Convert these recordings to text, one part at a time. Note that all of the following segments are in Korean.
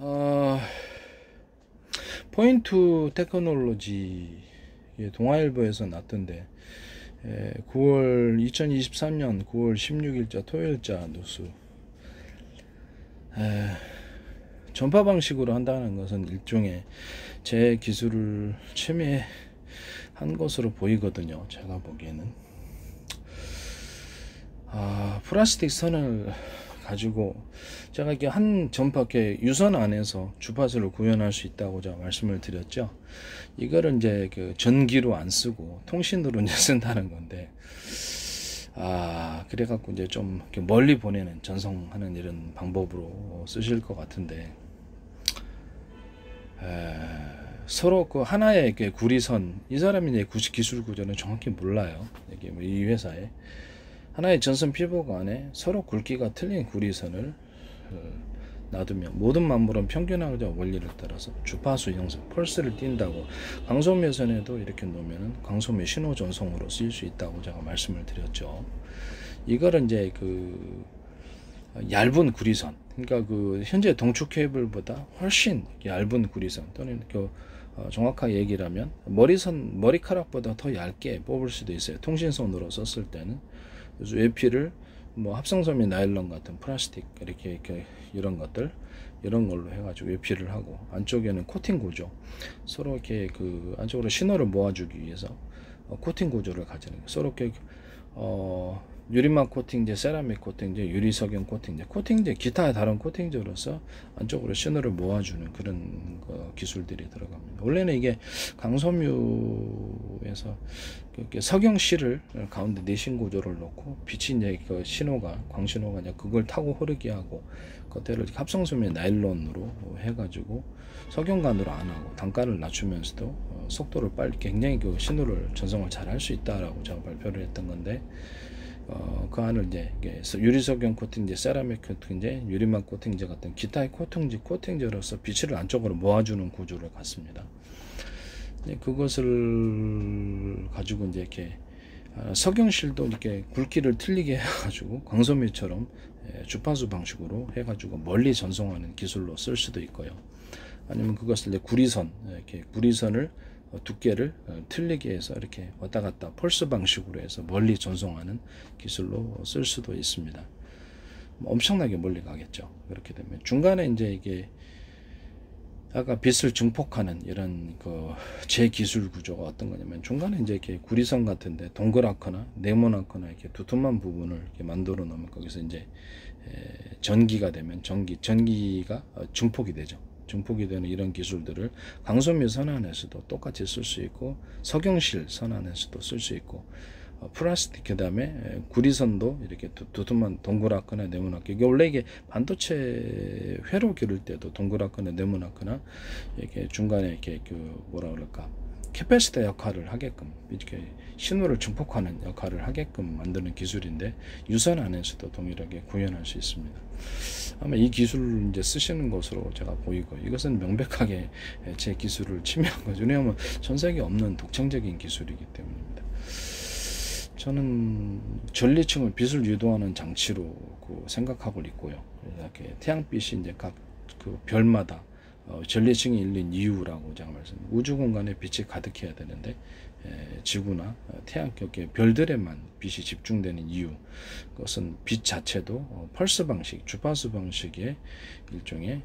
어, 포인트 테크놀로지 동아일보에서 났던데 2023년 9월 16일자 토요일자 뉴스. 전파 방식으로 한다는 것은 일종의 제 기술을 침해한 것으로 보이거든요. 제가 보기에는 플라스틱 선을 가지고 제가 이렇게 한 전파 이렇게 유선 안에서 주파수를 구현할 수 있다고 제가 말씀을 드렸죠. 이거를 이제 그 전기로 안 쓰고 통신으로 이제 쓴다는 건데, 그래갖고 이제 좀 멀리 보내는 전송하는 이런 방법으로 쓰실 것 같은데, 서로 그 하나의 그 구리선, 이 사람이 이제 기술 구조는 정확히 몰라요. 이게 뭐 이 회사에 하나의 전선 피복 안에 서로 굵기가 틀린 구리선을 놔두면 모든 만물은 평균화적 원리를 따라서 주파수 형성, 펄스를 띈다고 광소매선에도 이렇게 놓으면 광소매 신호 전송으로 쓰일 수 있다고 제가 말씀을 드렸죠. 이거를 이제 그 얇은 구리선, 그러니까 그 현재 동축 케이블보다 훨씬 얇은 구리선 또는 그 정확하게 얘기를 하면 머리카락보다 더 얇게 뽑을 수도 있어요. 통신선으로 썼을 때는. 그래서 외피를 뭐 합성섬유 나일론 같은 플라스틱 이렇게 이런 것들 이런 걸로 해가지고 외피를 하고 안쪽에는 코팅 구조, 서로 이렇게 그 안쪽으로 신호를 모아주기 위해서 코팅 구조를 가지는 거예요. 서로 이렇게 유리막 코팅제, 세라믹 코팅제, 유리석영 코팅제, 코팅제, 기타 다른 코팅제로서 안쪽으로 신호를 모아주는 그런 기술들이 들어갑니다. 원래는 이게 강섬유에서 석영실을 가운데 내신 구조를 놓고 빛이 이제 그 신호가 광신호가 이제 그걸 타고 흐르게 하고 겉에를 합성섬유 나일론으로 해가지고 석영관으로 안 하고 단가를 낮추면서도 속도를 빨리 굉장히 그 신호를 전송을 잘 할 수 있다라고 제가 발표를 했던 건데. 그 안을 이제 유리석영 코팅제, 세라믹 코팅제, 유리막 코팅제 같은 기타의 코팅제로서 빛을 안쪽으로 모아주는 구조를 갖습니다. 그것을 가지고 이제 이렇게 석영실도 이렇게 굵기를 틀리게 해가지고 광소매처럼 주파수 방식으로 해가지고 멀리 전송하는 기술로 쓸 수도 있고요. 아니면 그것을 이제 이렇게 구리선을 두께를 틀리게 해서 이렇게 왔다 갔다 펄스 방식으로 해서 멀리 전송하는 기술로 쓸 수도 있습니다. 엄청나게 멀리 가겠죠. 그렇게 되면 중간에 이제 이게 아까 빛을 증폭하는 이런 그 제 기술 구조가 어떤 거냐면 중간에 이제 이렇게 구리선 같은데 동그랗거나 네모나거나 이렇게 두툼한 부분을 이렇게 만들어 놓으면 거기서 이제 전기가 되면 전기가 증폭이 되죠. 증폭이 되는 이런 기술들을 광소묘 선안에서도 똑같이 쓸 수 있고 석영실 선안에서도 쓸 수 있고 플라스틱 그 다음에 구리선도 이렇게 두툼한 동그랗거나 네모나게 이게 원래 이게 반도체 회로 기를 때도 동그랗거나 네모나거나 이렇게 중간에 이렇게 그 뭐라 그럴까 캐패시터 역할을 하게끔 이렇게 신호를 증폭하는 역할을 하게끔 만드는 기술인데 유선 안에서도 동일하게 구현할 수 있습니다. 아마 이 기술을 이제 쓰시는 것으로 제가 보이고 이것은 명백하게 제 기술을 침해한 거죠. 왜냐하면 전 세계에 없는 독창적인 기술이기 때문입니다. 저는 전리층을 빛을 유도하는 장치로 생각하고 있고요. 이렇게 태양빛이 이제 각 그 별마다 전리층이 일린 이유라고 제가 말씀드립니다. 우주 공간에 빛이 가득해야 되는데 지구나 태양 격의 별들에만 빛이 집중되는 이유, 그것은 빛 자체도 펄스 방식, 주파수 방식의 일종의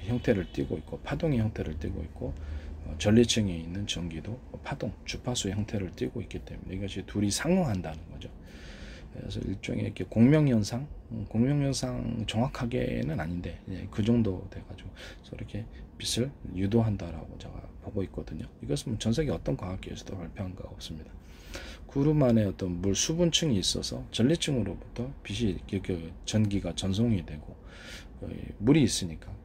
형태를 띠고 있고 파동의 형태를 띠고 있고 전리층에 있는 전기도 파동, 주파수 형태를 띠고 있기 때문에 이것이 둘이 상응한다는 거죠. 그래서 일종의 이렇게 공명현상 정확하게는 아닌데 그 정도 돼가지고 이렇게 빛을 유도한다라고 제가 보고 있거든요. 이것은 전 세계 어떤 과학계에서도 발표한 거 없습니다. 구름 안에 어떤 물 수분층이 있어서 전리층으로부터 빛이 그 전기가 전송이 되고 물이 있으니까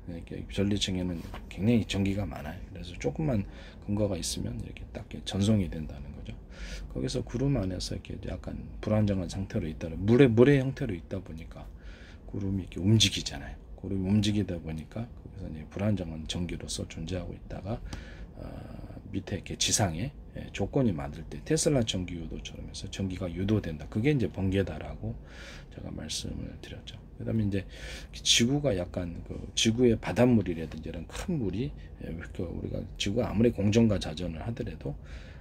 전리층에는 굉장히 전기가 많아요. 그래서 조금만 근거가 있으면 이렇게 딱 전송이 된다는 거죠. 거기서 구름 안에서 이렇게 약간 불안정한 상태로 있다는 물의 형태로 있다 보니까 구름이 이렇게 움직이잖아요. 구름이 움직이다 보니까 거기서 이제 불안정한 전기로서 존재하고 있다가 밑에 이렇게 지상에 조건이 맞을 때 테슬라 전기 유도처럼 해서 전기가 유도된다. 그게 이제 번개다라고 제가 말씀을 드렸죠. 그 다음에 이제 지구가 약간 그 지구의 바닷물이라든지 이런 큰 물이 우리가 지구가 아무리 공정과 자전을 하더라도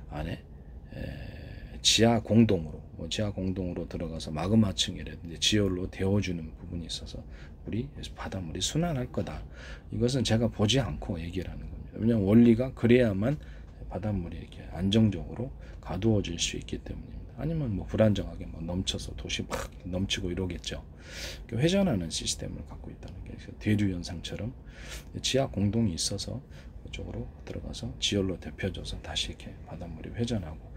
안에 지하 공동으로 들어가서 마그마층이라든지 지열로 데워주는 부분이 있어서 바닷물이 순환할 거다. 이것은 제가 보지 않고 얘기를 하는 겁니다. 왜냐하면 원리가 그래야만 바닷물이 이렇게 안정적으로 가두어질 수 있기 때문입니다. 아니면 뭐 불안정하게 넘쳐서 도시 막 넘치고 이러겠죠. 회전하는 시스템을 갖고 있다는 게 대류 현상처럼 지하 공동이 있어서 그쪽으로 들어가서 지열로 데펴져서 다시 이렇게 바닷물이 회전하고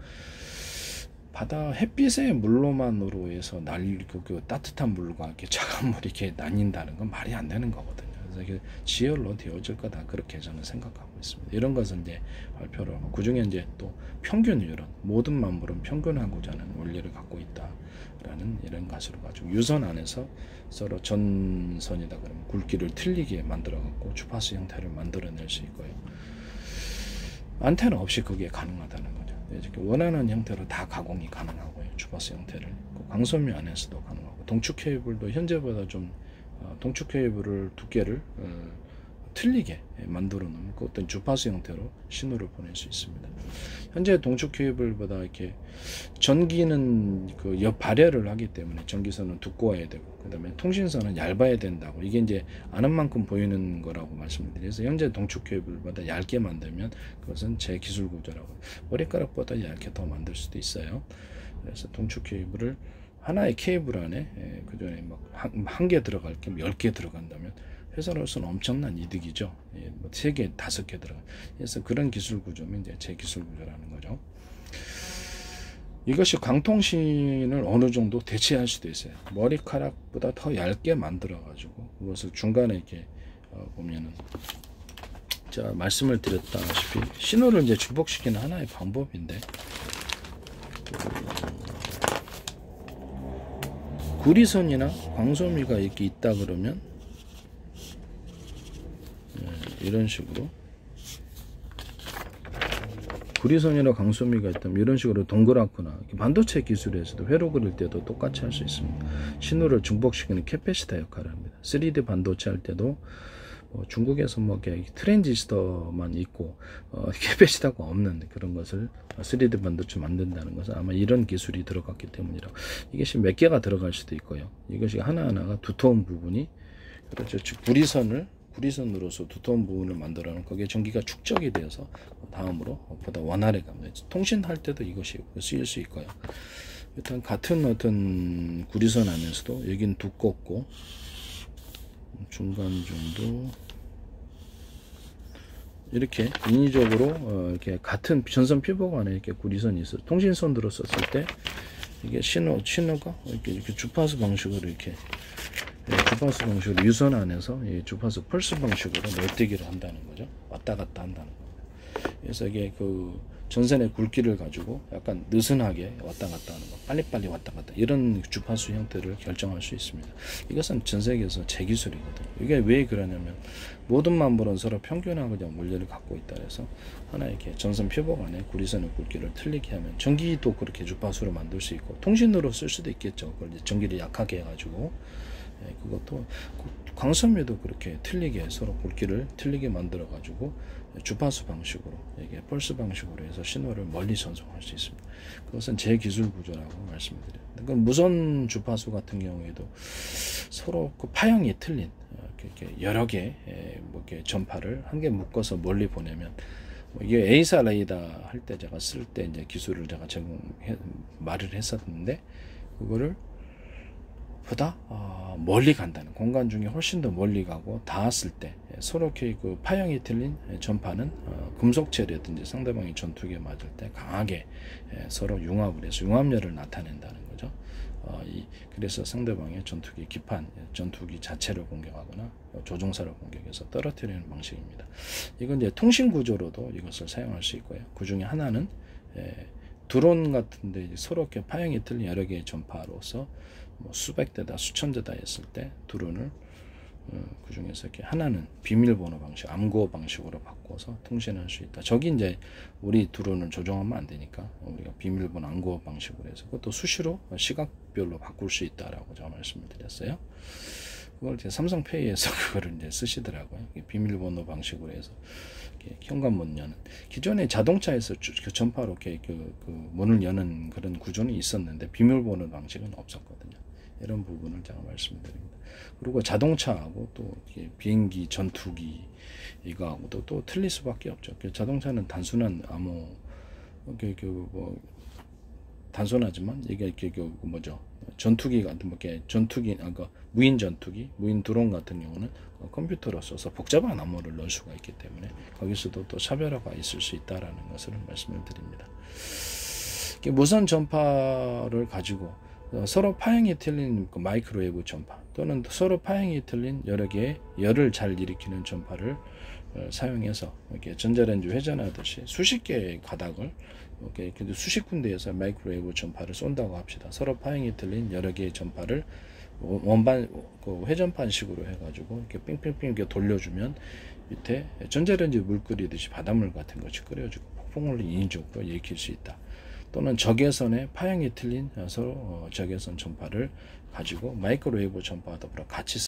바다 햇빛의 물로만으로 해서 그 따뜻한 물과 이렇게 차가운 물이 이렇게 나뉜다는 건 말이 안 되는 거거든요. 그래서 이게 지열로 되어질 거다 그렇게 저는 생각하고 있습니다. 이런 것은 이제 발표를 하고 그 중에 이제 또 평균율은 모든 만물은 평균하고자 하는 원리를 갖고 있다라는 이런 것으로 가지고 유선 안에서 서로 전선이다 그러면 굵기를 틀리게 만들어 갖고 주파수 형태를 만들어낼 수 있고요. 안테나 없이 그게 가능하다는 거죠. 원하는 형태로 다 가공이 가능하고요. 주파수 형태를 광섬유 안에서도 가능하고 동축 케이블도 현재보다 좀 동축 케이블을 두께를 틀리게 만들어 놓으면 그 어떤 주파수 형태로 신호를 보낼 수 있습니다. 현재 동축 케이블보다 이렇게 전기는 그 발열을 하기 때문에 전기선은 두꺼워야 되고 그 다음에 통신선은 얇아야 된다고 이게 이제 아는 만큼 보이는 거라고 말씀을 드려서 현재 동축 케이블보다 얇게 만들면 그것은 제 기술 구조라고 머리카락보다 얇게 더 만들 수도 있어요. 그래서 동축 케이블을 하나의 케이블 안에 그전에 막 한 개 들어갈 겸 10개 들어간다면 회사로서는 엄청난 이득이죠. 3개, 5개 들어가. 그래서 그런 기술 구조면 이제 제 기술 구조라는 거죠. 이것이 광통신을 어느 정도 대체할 수도 있어요. 머리카락보다 더 얇게 만들어 가지고 그것을 중간에 이렇게 보면은 제가 말씀을 드렸다시피 신호를 이제 주복시키는 하나의 방법인데 구리선이나 광섬유가 이렇게 있다 그러면 이런 식으로 구리선이나 광섬유가 있다면 이런 식으로 동그랗거나 반도체 기술에서도 회로 그릴 때도 똑같이 할 수 있습니다. 신호를 중복시키는 캐패시터 역할을 합니다. 3D 반도체 할 때도 중국에서 뭐 트랜지스터만 있고 캐패시터가 없는 그런 것을 3D 반도체 만든다는 것은 아마 이런 기술이 들어갔기 때문이라고. 이것이 몇 개가 들어갈 수도 있고요. 이것이 하나하나가 두터운 부분이 그렇죠. 구리선으로서 두터운 부분을 만들어 놓은 거기에 전기가 축적이 되어서 다음으로 보다 원활하게 갑니다. 통신할 때도 이것이 쓰일 수 있고요. 일단 같은 어떤 구리선 안에서도 여긴 두껍고 중간 정도 이렇게 인위적으로 이렇게 같은 전선 피복 안에 이렇게 구리선이 있어 통신선으로 썼을 때 이게 신호가 이렇게 주파수 방식으로 이렇게 주파수 방식으로 유선 안에서 이 주파수 펄스 방식으로 널뛰기를 한다는 거죠. 왔다 갔다 한다는 겁니다. 그래서 이게 그 전선의 굵기를 가지고 약간 느슨하게 왔다 갔다 하는 거, 빨리빨리 왔다 갔다 이런 주파수 형태를 결정할 수 있습니다. 이것은 전 세계에서 제 기술이거든요. 이게 왜 그러냐면 모든 만물은 서로 평균하고자 원리를 갖고 있다 해서 하나 이렇게 전선 표복 안에 구리선의 굵기를 틀리게 하면 전기도 그렇게 주파수로 만들 수 있고 통신으로 쓸 수도 있겠죠. 그걸 이제 전기를 약하게 해가지고 그것도 광섬유도 그렇게 틀리게 서로 굵기를 틀리게 만들어 가지고 주파수 방식으로 이게 펄스 방식으로 해서 신호를 멀리 전송할 수 있습니다. 그것은 제 기술 구조라고 말씀드려요. 그러니까 무선 주파수 같은 경우에도 서로 그 파형이 틀린 이렇게 여러 개 뭐 이렇게 전파를 한 개 묶어서 멀리 보내면 이게 에이사 레이더 할 때 제가 쓸 때 이제 기술을 제가 말을 했었는데 그거를 보다 멀리 간다는 공간 중에 훨씬 더 멀리 가고 닿았을 때 서로 그 파형이 틀린 전파는 금속체라든지 상대방의 전투기에 맞을 때 강하게 서로 융합을 해서 융합열을 나타낸다는 거죠. 그래서 상대방의 전투기 기판, 전투기 자체를 공격하거나 조종사를 공격해서 떨어뜨리는 방식입니다. 이건 이제 통신 구조로도 이것을 사용할 수 있고요. 그 중에 하나는 드론 같은데 서로 이렇게 파형이 틀린 여러 개의 전파로서 뭐 수백 대다 수천 대다 했을 때 드론을 그 중에서 이렇게 하나는 비밀번호 방식, 암구호 방식으로 바꿔서 통신할 수 있다. 저기 이제 우리 드론을 조정하면 안 되니까 우리가 비밀번호, 암구호 방식으로 해서 그것도 수시로 시각별로 바꿀 수 있다라고 제가 말씀을 드렸어요. 그걸 이제 삼성페이에서 그거를 이제 쓰시더라고요. 비밀번호 방식으로 해서 현관문 여는, 기존에 자동차에서 그 전파로 이렇게 그 문을 여는 그런 구조는 있었는데 비밀번호 방식은 없었거든요. 이런 부분을 제가 말씀드립니다. 그리고 자동차하고 또 비행기, 전투기 이거하고도 또 틀릴 수밖에 없죠. 자동차는 단순한 암호, 뭐 단순하지만 이게 뭐죠? 전투기 같은 뭐 전투기, 아까 무인 전투기, 무인 드론 같은 경우는 컴퓨터로 써서 복잡한 암호를 넣을 수가 있기 때문에 거기서도 또 차별화가 있을 수 있다라는 것을 말씀을 드립니다. 무선 전파를 가지고 서로 파형이 틀린 마이크로웨이브 전파 또는 서로 파형이 틀린 여러 개의 열을 잘 일으키는 전파를 사용해서 이렇게 전자레인지 회전하듯이 수십 개의 가닥을 이렇게 수십 군데에서 마이크로웨이브 전파를 쏜다고 합시다. 서로 파형이 틀린 여러 개의 전파를 원반 회전판식으로 해가지고 이렇게 빙빙빙 이렇게 돌려주면 밑에 전자레인지 물 끓이듯이 바닷물 같은 것이 끓여지고 폭풍을 인위적으로 일으킬 수 있다. 또는 적외선의 파형이 틀린 서로 적외선 전파를 가지고 마이크로웨이브 전파와 더불어 같이